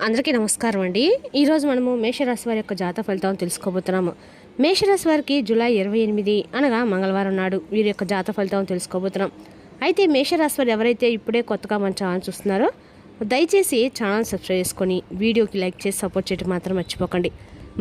అందరికీ నమస్కారం అండి. ఈరోజు మనము మేషరాశి వారి యొక్క జాతక ఫలితాలను తెలుసుకోబోతున్నాము. మేషరాశి వారికి జూలై 28 అనగా మంగళవారం నాడు వీరి యొక్క జాతక ఫలితాలను తెలుసుకోబోతున్నాం. అయితే మేషరాశి వారు ఎవరైతే ఇప్పుడే కొత్తగా మన ఛానల్ చూస్తున్నారో దయచేసి ఛానల్ సబ్స్క్రైబ్ చేసుకొని వీడియోకి లైక్ చేసి సపోర్ట్ చేయడం మాత్రం మర్చిపోకండి.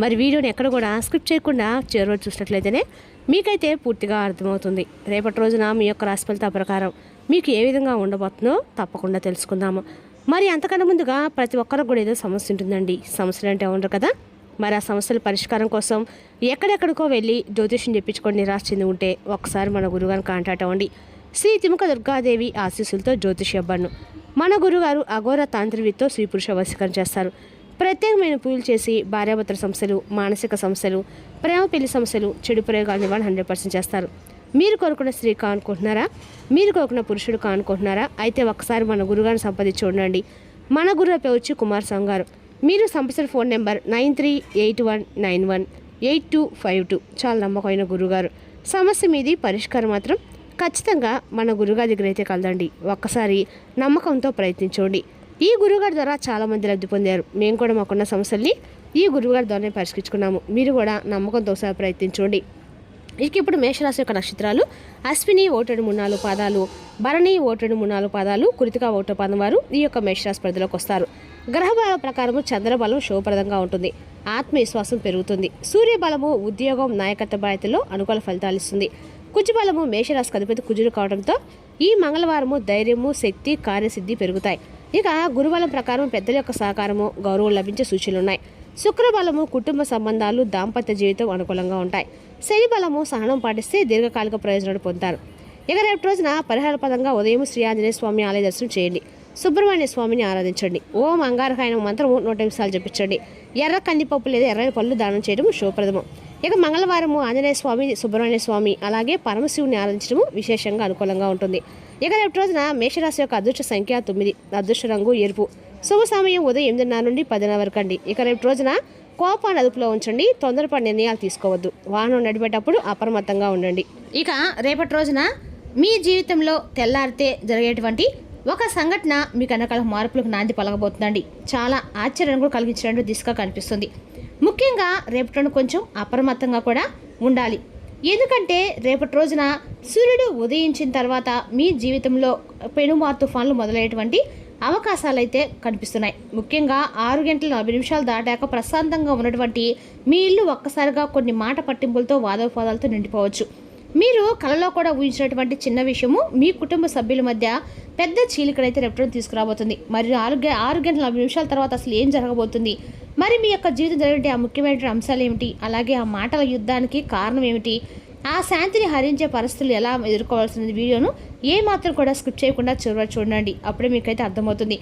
మరి వీడియోని ఎక్కడ కూడా స్కిప్ చేయకుండా చివరి చూసినట్లయితేనే మీకైతే పూర్తిగా అర్థమవుతుంది. రేపటి రోజున మీ యొక్క రాశి ఫలితాల ప్రకారం మీకు ఏ విధంగా ఉండబోతుందో తప్పకుండా తెలుసుకుందాము. మరి అంతకన్నా ముందుగా ప్రతి ఒక్కరికి కూడా ఏదో సమస్య ఉంటుందండి. సమస్యలు అంటే ఉండరు కదా. మరి ఆ సమస్యల పరిష్కారం కోసం ఎక్కడెక్కడికో వెళ్ళి జ్యోతిష్యం చెప్పించుకొని నిరాశ చెంది ఉంటే ఒకసారి మన గురుగారిని కాంటాక్ట్ అవ్వండి. శ్రీ తిముక దుర్గాదేవి ఆశీస్సులతో జ్యోతిష్య అవ్వను. మన గురుగారు అఘోర తాంత్రివితో స్త్రీ పురుష వశీకరణ చేస్తారు. ప్రత్యేకమైన పూజలు చేసి భార్యాభర్తల సమస్యలు, మానసిక సమస్యలు, ప్రేమ పెళ్లి సమస్యలు, చెడు ప్రయోగాల నివారణ 100% చేస్తారు. మీరు కోరుకున్న స్త్రీ కానుకుంటున్నారా? మీరు కోరుకున్న పురుషుడు కానుకుంటున్నారా? అయితే ఒకసారి మన గురుగారిని సంపాదించి చూడండి. మన గురువు పేరు వచ్చి కుమార్ సంగ్ గారు. మీరు సంప్రదించిన ఫోన్ నెంబర్ 9381918252. చాలా నమ్మకమైన గురుగారు. సమస్య మీది పరిష్కారం మాత్రం ఖచ్చితంగా మన గురుగారి దగ్గర అయితే కలదండి. ఒక్కసారి నమ్మకంతో ప్రయత్నించండి. ఈ గురుగారి ద్వారా చాలామంది లబ్ధి పొందారు. మేము కూడా మాకున్న సమస్యల్ని ఈ గురుగారి ద్వారానే పరిష్కరించుకున్నాము. మీరు కూడా నమ్మకంతో ఒకసారి ప్రయత్నించండి. ఇక ఇప్పుడు మేషరాశి యొక్క నక్షత్రాలు అశ్విని 1-3 పాదాలు, భరణి 1-3 పాదాలు, కృతిక 1 పాదం వారు ఈ యొక్క మేషరాశి పరిధిలోకి వస్తారు. గ్రహబల ప్రకారం చంద్రబలం శుభప్రదంగా ఉంటుంది. ఆత్మవిశ్వాసం పెరుగుతుంది. సూర్యబలము ఉద్యోగం, నాయకత్వ బాధ్యతలో అనుకూల ఫలితాలు ఇస్తుంది. కుజబలము మేషరాశికి అధిపతి కుజుడు కావడంతో ఈ మంగళవారము ధైర్యము, శక్తి, కార్యసిద్ధి పెరుగుతాయి. ఇక గురుబలం ప్రకారం పెద్దల యొక్క సహకారము, గౌరవం లభించే సూచనలున్నాయి. శుక్రబలము కుటుంబ సంబంధాలు, దాంపత్య జీవితం అనుకూలంగా ఉంటాయి. శని బలము సహనం పాటిస్తే దీర్ఘకాలిక ప్రయోజనాలు పొందుతారు. ఇక రేపు రోజున పరిహార పదంగా ఉదయం శ్రీ ఆంజనేయ స్వామి ఆలయ దర్శనం చేయండి. సుబ్రహ్మణ్య స్వామిని ఆరాధించండి. ఓం అంగారకాయన మంత్రము 100 నిమిషాలు జపించండి. ఎర్ర కందిపప్పు లేదా ఎర్రని పళ్ళు దానం చేయడం శుభప్రదము. ఇక మంగళవారము ఆంజనేయ స్వామి, సుబ్రహ్మణ్య స్వామి అలాగే పరమశివుని ఆరాధించడం విశేషంగా అనుకూలంగా ఉంటుంది. ఇక రేపు రోజున మేషరాశి యొక్క అదృష్ట సంఖ్య 9, అదృష్ట రంగు ఎరుపు. శుభ సమయం ఉదయం 8:30 నుండి 10:00 వరకు అండి. ఇక రేపు రోజున కోపాన్ని అదుపులో ఉంచండి. తొందరపాటు నిర్ణయాలు తీసుకోవద్దు. వాహనం నడిపేటప్పుడు అప్రమత్తంగా ఉండండి. ఇక రేపటి రోజున మీ జీవితంలో తెల్లారితే జరిగేటువంటి ఒక సంఘటన మీకు వెనకాల మార్పులకు నాంది పలకబోతుందండి. చాలా ఆశ్చర్యాన్ని కూడా కలిగించినట్టు దిశగా కనిపిస్తుంది. ముఖ్యంగా రేపటి రోజున కొంచెం అప్రమత్తంగా కూడా ఉండాలి. ఎందుకంటే రేపటి రోజున సూర్యుడు ఉదయించిన తర్వాత మీ జీవితంలో పెనుమార్ తుఫాన్లు మొదలయ్యేటువంటి అవకాశాలు అయితే కనిపిస్తున్నాయి. ముఖ్యంగా 6:40 దాటాక ప్రశాంతంగా ఉన్నటువంటి మీ ఇల్లు ఒక్కసారిగా కొన్ని మాట పట్టింపులతో వాదోపవాదాలతో నిండిపోవచ్చు. మీరు కలలో కూడా ఊహించినటువంటి చిన్న విషయము మీ కుటుంబ సభ్యుల మధ్య పెద్ద చీలికడైతే రేపటి తీసుకురాబోతుంది. మరి 6:40 తర్వాత అసలు ఏం జరగబోతుంది, మరి మీ యొక్క జీవితం జరిగే ఆ ముఖ్యమైన అంశాలు ఏమిటి, అలాగే ఆ మాటల యుద్ధానికి కారణం ఏమిటి, ఆ శాంతిని హరించే పరిస్థితులు ఎలా ఎదుర్కోవాల్సిన వీడియోను ఏమాత్రం కూడా స్కిప్ చేయకుండా చివరి చూడండి. అప్పుడే మీకైతే అర్థమవుతుంది.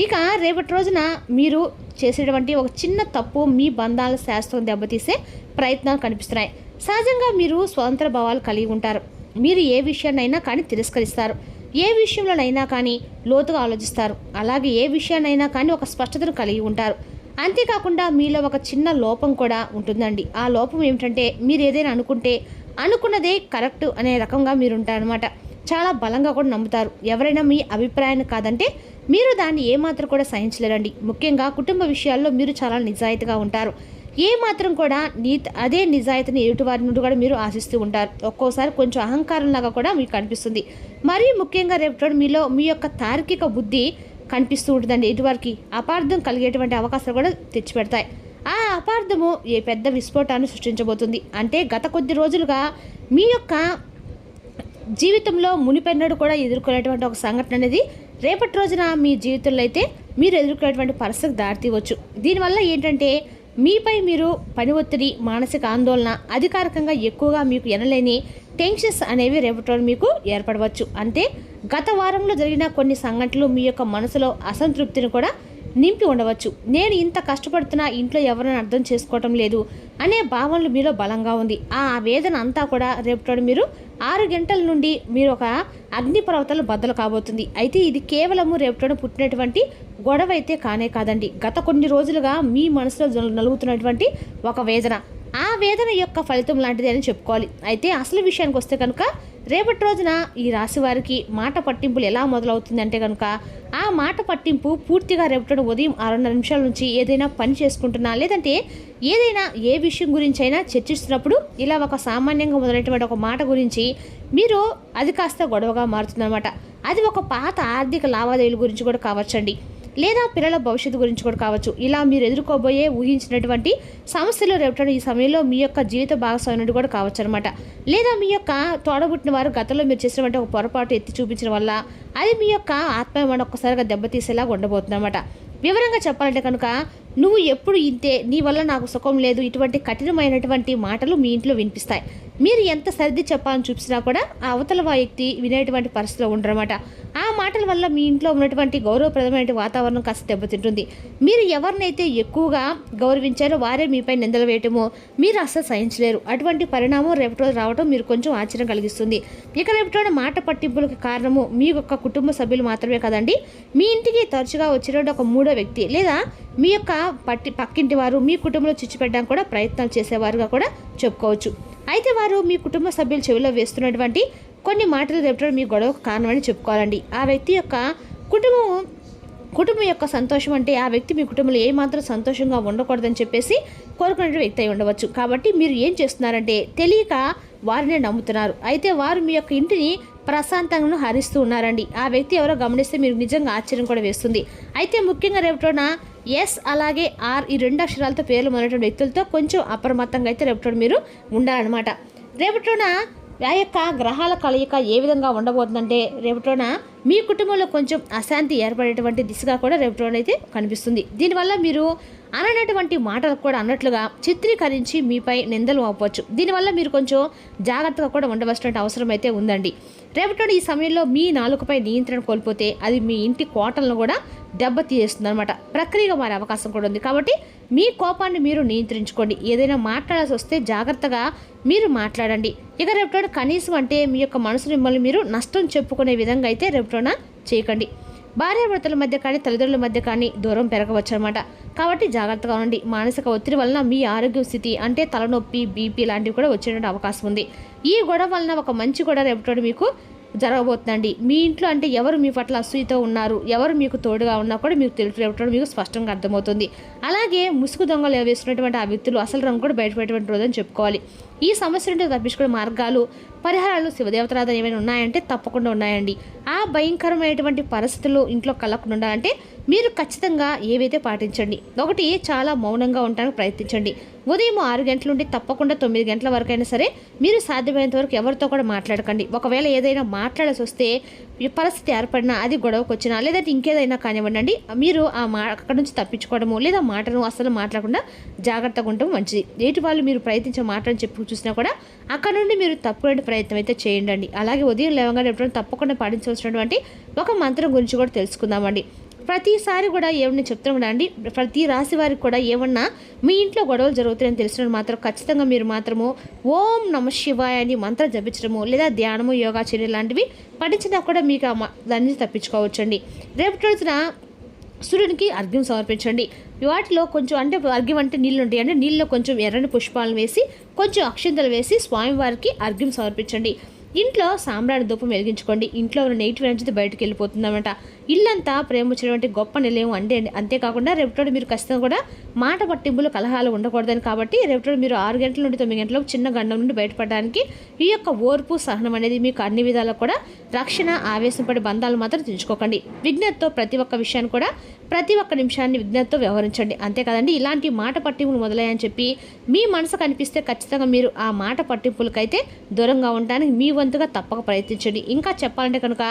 ఇక రేపటి రోజున మీరు చేసేటువంటి ఒక చిన్న తప్పు మీ బంధాల శాస్త్రం దెబ్బతీసే ప్రయత్నాలు కనిపిస్తున్నాయి. సహజంగా మీరు స్వతంత్ర భావాలు కలిగి ఉంటారు. మీరు ఏ విషయాన్నైనా కానీ తిరస్కరిస్తారు. ఏ విషయంలోనైనా కానీ లోతుగా ఆలోచిస్తారు. అలాగే ఏ విషయాన్నైనా కానీ ఒక స్పష్టతను కలిగి ఉంటారు. అంతేకాకుండా మీలో ఒక చిన్న లోపం కూడా ఉంటుందండి. ఆ లోపం ఏమిటంటే మీరు ఏదైనా అనుకుంటే అనుకున్నదే కరెక్ట్ అనే రకంగా మీరు ఉంటారనమాట. చాలా బలంగా కూడా నమ్ముతారు. ఎవరైనా మీ అభిప్రాయాన్ని కాదంటే మీరు దాన్ని ఏమాత్రం కూడా సహించలేరండి. ముఖ్యంగా కుటుంబ విషయాల్లో మీరు చాలా నిజాయితీగా ఉంటారు. ఏమాత్రం కూడా అదే నిజాయితీని ఎదుటివారి నుండి కూడా మీరు ఆశిస్తూ ఉంటారు. ఒక్కోసారి కొంచెం అహంకారంలాగా కూడా మీకు కనిపిస్తుంది. మరీ ముఖ్యంగా రేపు మీలో మీ యొక్క తార్కిక బుద్ధి కనిపిస్తూ ఉంటుందండి. ఎటువారికి అపార్థం కలిగేటువంటి అవకాశాలు కూడా తెచ్చిపెడతాయి. ఆ అపార్థము ఏ పెద్ద విస్ఫోటాన్ని సృష్టించబోతుంది. అంటే గత కొద్ది రోజులుగా మీ యొక్క జీవితంలో మునిపెన్నడు కూడా ఎదుర్కొనేటువంటి ఒక సంఘటన అనేది రేపటి రోజున మీ జీవితంలో అయితే మీరు ఎదుర్కొనేటువంటి పరిస్థితికి దారితీయవచ్చు. దీనివల్ల ఏంటంటే మీపై మీరు పని ఒత్తిడి, మానసిక ఆందోళన, అధికారికంగా ఎక్కువగా మీకు ఎనలేని టెన్షన్స్ అనేవి రేపటి రోజు మీకు ఏర్పడవచ్చు. అంటే గత వారంలో జరిగిన కొన్ని సంఘటనలు మీ యొక్క మనసులో అసంతృప్తిని కూడా నింపి ఉండవచ్చు. నేను ఇంత కష్టపడుతున్నా ఇంట్లో ఎవరైనా అర్థం చేసుకోవటం లేదు అనే భావనలు మీలో బలంగా ఉంది. ఆ వేదన అంతా కూడా రేపటి మీరు 6 గంటల నుండి మీరు ఒక అగ్నిపర్వతాలు బద్దలు కాబోతుంది. అయితే ఇది కేవలము రేపటి పుట్టినటువంటి గొడవ అయితే కానే కాదండి. గత కొన్ని రోజులుగా మీ మనసులో నలుగుతున్నటువంటి ఒక వేదన, ఆ వేదన యొక్క ఫలితం లాంటిది అని చెప్పుకోవాలి. అయితే అసలు విషయానికి వస్తే కనుక రేపటి రోజున ఈ రాశి వారికి మాట పట్టింపులు ఎలా మొదలవుతుందంటే కనుక ఆ మాట పట్టింపు పూర్తిగా రేపటి ఉదయం 6:30 నిమిషాల నుంచి ఏదైనా పని చేసుకుంటున్నా లేదంటే ఏదైనా ఏ విషయం గురించి అయినా చర్చిస్తున్నప్పుడు ఇలా ఒక సామాన్యంగా మొదలైనటువంటి ఒక మాట గురించి మీరు అది కాస్త గొడవగా మారుతుందన్నమాట. అది ఒక పాత ఆర్థిక లావాదేవీల గురించి కూడా కావచ్చండి, లేదా పిల్లల భవిష్యత్తు గురించి కూడా కావచ్చు. ఇలా మీరు ఎదుర్కోబోయే ఊహించినటువంటి సమస్యలు రేపటి ఈ సమయంలో మీ యొక్క జీవిత భాగస్వామి కూడా కావచ్చు అనమాట. లేదా మీ యొక్క తోడబుట్టిన వారు గతంలో మీరు చేసినటువంటి ఒక పొరపాటు ఎత్తి చూపించడం వల్ల అది మీ యొక్క ఆత్మీయమైన ఒక్కసారిగా దెబ్బతీసేలాగా ఉండబోతుంది అనమాట. వివరంగా చెప్పాలంటే కనుక నువ్వు ఎప్పుడు ఇంతే, నీ వల్ల నాకు సుఖం లేదు, ఇటువంటి కఠినమైనటువంటి మాటలు మీ ఇంట్లో వినిపిస్తాయి. మీరు ఎంత సర్ది చెప్పాలని చూపించినా కూడా ఆ అవతల వ్యక్తి వినేటువంటి పరిస్థితిలో ఉండరన్నమాట. ఆ మాటల వల్ల మీ ఇంట్లో ఉన్నటువంటి గౌరవప్రదమైన వాతావరణం కాస్త దెబ్బతింటుంది. మీరు ఎవరినైతే ఎక్కువగా గౌరవించారో వారే మీపై నిందలు వేయటమో మీరు అస్సలు సహించలేరు. అటువంటి పరిణామం రేపటి రోజు రావడం మీరు కొంచెం ఆశ్చర్యం కలిగిస్తుంది. ఇక రేపటి మాట పట్టింపులకు కారణము మీ యొక్క కుటుంబ సభ్యులు మాత్రమే కదండి. మీ ఇంటికి తరచుగా వచ్చినటువంటి ఒక మూడో వ్యక్తి లేదా మీ యొక్క పక్కింటి వారు మీ కుటుంబంలో చిచ్చు పెట్టడానికి కూడా ప్రయత్నాలు చేసేవారుగా కూడా చెప్పుకోవచ్చు. అయితే వారు మీ కుటుంబ సభ్యులు చెవిలో వేస్తున్నటువంటి కొన్ని మాటలు రేపటి మీ గొడవకు కారణమని చెప్పుకోవాలండి. ఆ వ్యక్తి యొక్క కుటుంబం యొక్క సంతోషం అంటే ఆ వ్యక్తి మీ కుటుంబంలో ఏమాత్రం సంతోషంగా ఉండకూడదని చెప్పేసి కోరుకునే వ్యక్తి అయి ఉండవచ్చు. కాబట్టి మీరు ఏం చేస్తున్నారంటే తెలియక వారినే నమ్ముతున్నారు. అయితే వారు మీ యొక్క ఇంటిని ప్రశాంతంగా హరిస్తూ ఉన్నారండి. ఆ వ్యక్తి ఎవరో గమనిస్తే మీరు నిజంగా ఆశ్చర్యం కూడా వేస్తుంది. అయితే ముఖ్యంగా రేపటిన ఎస్ అలాగే ఆర్ ఈ 2 అక్షరాలతో పేర్లు మొదలైన వ్యక్తులతో కొంచెం అప్రమత్తంగా అయితే రేపటి మీరు ఉండాలన్నమాట. రేపటిన ఆ యొక్క గ్రహాల కలయిక ఏ విధంగా ఉండబోతుందంటే రేపటిన మీ కుటుంబంలో కొంచెం అశాంతి ఏర్పడేటువంటి దిశగా కూడా రేపటిన అయితే కనిపిస్తుంది. దీనివల్ల మీరు అననటువంటి మాటలు కూడా అన్నట్లుగా చిత్రీకరించి మీపై నిందలు అవ్వచ్చు. దీనివల్ల మీరు కొంచెం జాగ్రత్తగా కూడా ఉండవలసిన అవసరం అయితే ఉందండి. రేపటి ఈ సమయంలో మీ నాలుకపై నియంత్రణ కోల్పోతే అది మీ ఇంటి కోటలను కూడా దెబ్బతీస్తుంది అనమాట. ప్రక్రియగా మారే అవకాశం కూడా ఉంది. కాబట్టి మీ కోపాన్ని మీరు నియంత్రించుకోండి. ఏదైనా మాట్లాడాల్సి వస్తే జాగ్రత్తగా మీరు మాట్లాడండి. ఇక రేపటి కనీసం అంటే మీ యొక్క మనసు మిమ్మల్ని మీరు నష్టం చెప్పుకునే విధంగా అయితే రేపటిన చేయకండి. భార్యాభర్తల మధ్య కానీ తల్లిదండ్రుల మధ్య కానీ దూరం పెరగవచ్చు అనమాట. కాబట్టి జాగ్రత్తగా ఉండండి. మానసిక ఒత్తిడి వలన మీ ఆరోగ్య స్థితి అంటే తలనొప్పి, బీపీ లాంటివి కూడా వచ్చేటువంటి అవకాశం ఉంది. ఈ గొడవ వలన ఒక మంచి గొడవ రేపటి మీకు జరగబోతుందండి. మీ ఇంట్లో అంటే ఎవరు మీ పట్ల అసూయతో ఉన్నారు, ఎవరు మీకు తోడుగా ఉన్నా కూడా మీకు తెలియటం మీకు స్పష్టంగా అర్థమవుతుంది. అలాగే ముసుగు దొంగలు వేస్తున్నటువంటి ఆ వ్యక్తులు అసలు రంగు కూడా బయటపడేటువంటి రోజని చెప్పుకోవాలి. ఈ సమస్య నుండి తప్పించుకునే మార్గాలు, పరిహారాలు, శివదేవతారాధన ఏమైనా ఉన్నాయంటే తప్పకుండా ఉన్నాయండి. ఆ భయంకరమైనటువంటి పరిస్థితులు ఇంట్లో కలగకుండా ఉండాలంటే మీరు ఖచ్చితంగా ఏవైతే పాటించండి. ఒకటి, చాలా మౌనంగా ఉండడానికి ప్రయత్నించండి. ఉదయం 6 గంటల నుండి తప్పకుండా 9 గంటల వరకైనా సరే మీరు సాధ్యమైనంత వరకు ఎవరితో కూడా మాట్లాడకండి. ఒకవేళ ఏదైనా మాట్లాడాల్సి వస్తే ఈ పరిస్థితి ఏర్పడినా, అది గొడవకు వచ్చినా లేదంటే ఇంకేదైనా కానివ్వండి, మీరు అక్కడి నుంచి తప్పించుకోవడము లేదా మాటను అసలు మాట్లాడకుండా జాగ్రత్తగా ఉండటం మంచిది. ఏటి వాళ్ళు మీరు ప్రయత్నించే మాటని చెప్పి చూసినా కూడా అక్కడ నుండి మీరు తప్పుకునే ప్రయత్నం అయితే చేయండి. అలాగే ఉదయం లేవగానే ఎప్పుడైనా తప్పకుండా పాటించవలసినటువంటి ఒక మంత్రం గురించి కూడా తెలుసుకుందామండి. ప్రతిసారి కూడా ఏమన్నా చెప్తాం కూడా అండి, ప్రతి రాశి వారికి కూడా ఏమన్నా మీ ఇంట్లో గొడవలు జరుగుతాయని తెలిసిన మాత్రం ఖచ్చితంగా మీరు మాత్రము ఓం నమ శివాయ అని మంత్రం జపించడము లేదా ధ్యానము, యోగా చర్య లాంటివి పఠించినా కూడా మీకు దాని నుంచి తప్పించుకోవచ్చండి. రేపటి రోజున సూర్యునికి అర్ఘ్యం సమర్పించండి. వాటిలో కొంచెం అంటే అర్ఘ్యం అంటే నీళ్ళు ఉంటాయి అంటే నీళ్ళలో కొంచెం ఎర్రని పుష్పాలను వేసి కొంచెం అక్షింతలు వేసి స్వామివారికి అర్ఘ్యం సమర్పించండి. ఇంట్లో సాంబ్రాణి ధూపం వెలిగించుకోండి. ఇంట్లో ఉన్న నెగిటివ్ ఎనర్జీ బయటకు వెళ్ళిపోతుందన్నమాట. ఇల్లంతా ప్రేమించినటువంటి గొప్ప నిలయం అంతేకాకుండా రేపటి మీరు ఖచ్చితంగా కూడా మాట పట్టింపులు కలహాలు ఉండకూడదని కాబట్టి రేపటి మీరు 6 గంటల నుండి 9 గంటలకు చిన్న గండం నుండి బయటపడడానికి ఈ యొక్క ఓర్పు, సహనం అనేది మీకు అన్ని విధాలకు కూడా రక్షణ. ఆవేశపడి బంధాలు మాత్రం తెంచుకోకండి. విజ్ఞతతో ప్రతి ఒక్క విషయాన్ని కూడా ప్రతి ఒక్క నిమిషాన్ని విజ్ఞతతో వ్యవహరించండి. అంతే కదండి, ఇలాంటి మాట పట్టింపులు మొదలయ్యని చెప్పి మీ మనసు కనిపిస్తే ఖచ్చితంగా మీరు ఆ మాట పట్టింపులకైతే దూరంగా ఉండడానికి మీ వంతుగా తప్పక ప్రయత్నించండి. ఇంకా చెప్పాలంటే కనుక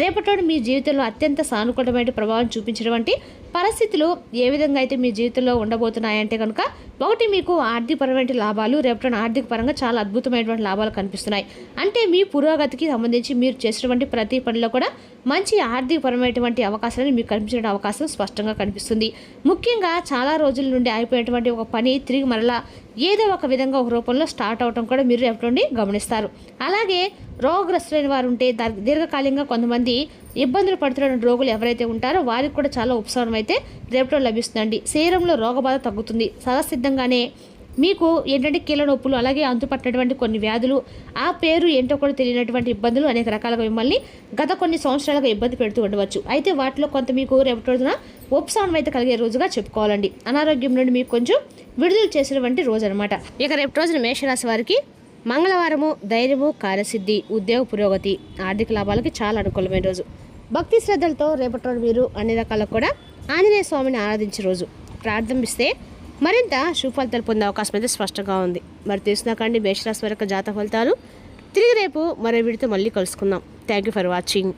రేపటి మీ జీవితంలో అత్యంత సానుకూలమైన ప్రభావం చూపించినటువంటి పరిస్థితులు ఏ విధంగా అయితే మీ జీవితంలో ఉండబోతున్నాయంటే కనుక ఒకటి, మీకు ఆర్థికపరమైన లాభాలు రేపటి ఆర్థిక పరంగా చాలా అద్భుతమైనటువంటి లాభాలు కనిపిస్తున్నాయి. అంటే మీ పురోగతికి సంబంధించి మీరు చేసినటువంటి ప్రతి పనిలో కూడా మంచి ఆర్థికపరమైనటువంటి అవకాశాలను మీకు కనిపించిన అవకాశం స్పష్టంగా కనిపిస్తుంది. ముఖ్యంగా చాలా రోజుల నుండి అయిపోయినటువంటి ఒక పని తిరిగి మరలా ఏదో ఒక విధంగా ఒక రూపంలో స్టార్ట్ అవడం కూడా మీరు రేపటి నుండి గమనిస్తారు. అలాగే రోగగ్రస్తులైన వారు ఉంటే దీర్ఘకాలికంగా కొంతమంది ఇబ్బందులు పడుతున్న రోగులు ఎవరైతే ఉంటారో వారికి కూడా చాలా ఉపశమనం అయితే రేపటి లభిస్తుందండి. శరీరంలో రోగబాధ తగ్గుతుంది. సహసిద్ధంగానే మీకు ఏంటంటే కీళ్ళ నొప్పులు, అలాగే అంతుపట్టినటువంటి కొన్ని వ్యాధులు, ఆ పేరు ఏంటో కూడా తెలియనటువంటి ఇబ్బందులు అనేక రకాలుగా మిమ్మల్ని గత కొన్ని సంవత్సరాలుగా ఇబ్బంది పెడుతూ ఉండవచ్చు. అయితే వాటిలో కొంత మీకు రేపటి రోజున ఉపశమనం అయితే కలిగే రోజుగా చెప్పుకోవాలండి. అనారోగ్యం నుండి మీకు కొంచెం విడుదల చేసినటువంటి రోజు అనమాట. ఇక రేపటి రోజున మేషరాశి వారికి మంగళవారము ధైర్యము, కార్యసిద్ధి, ఉద్యోగ పురోగతి, ఆర్థిక లాభాలకి చాలా అనుకూలమైన రోజు. భక్తి శ్రద్ధలతో రేపటి రోజు మీరు అన్ని రకాలకు కూడా ఆంజనేయ స్వామిని ఆరాధించే రోజు. ప్రార్థిస్తే మరింత సుఫలితాలు పొందే అవకాశం అయితే స్పష్టంగా ఉంది. మరి తెలుసునాకండి మేషరాశి వారి జాతక ఫలితాలు. తిరిగి రేపు మరో వీడితో మళ్ళీ కలుసుకుందాం. Thank you for watching.